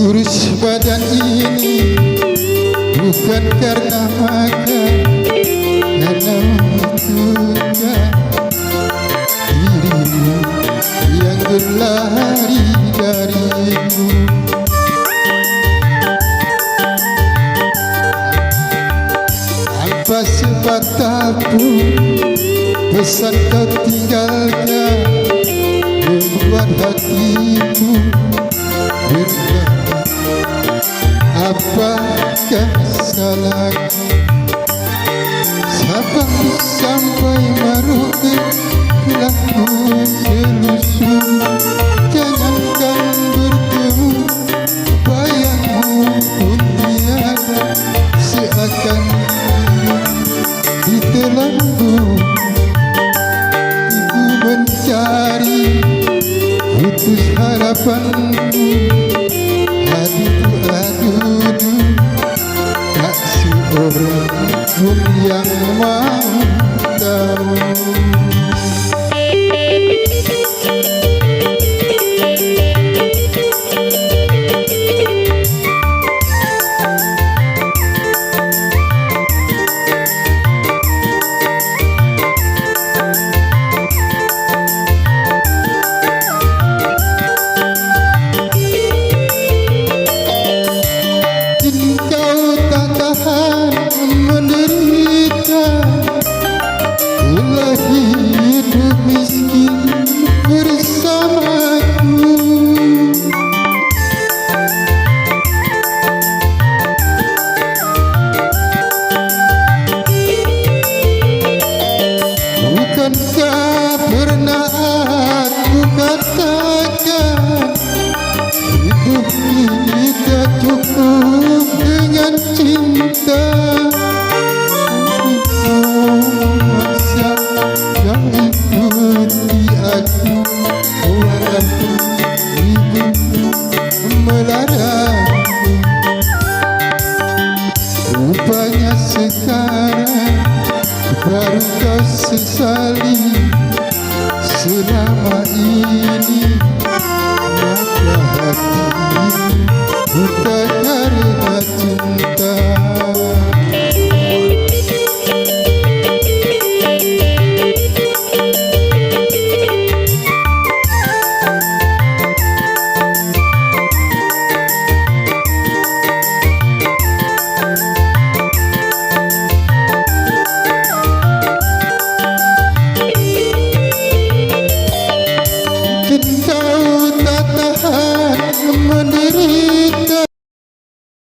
Kurus badan ini bukan karena makan, karena menentukan dirimu yang berlari dariku. Tanpa sepatah pun pesan kau tinggalkan, membuat hatiku bergetar. Apakah salahku sampai Merauke telah ku selusur. Jangankan bertemu, bayangmu pun tiada, seakan ditelanku. Ku mencari putus harapanku, adu-adu tak seorang pun yang mau tahu.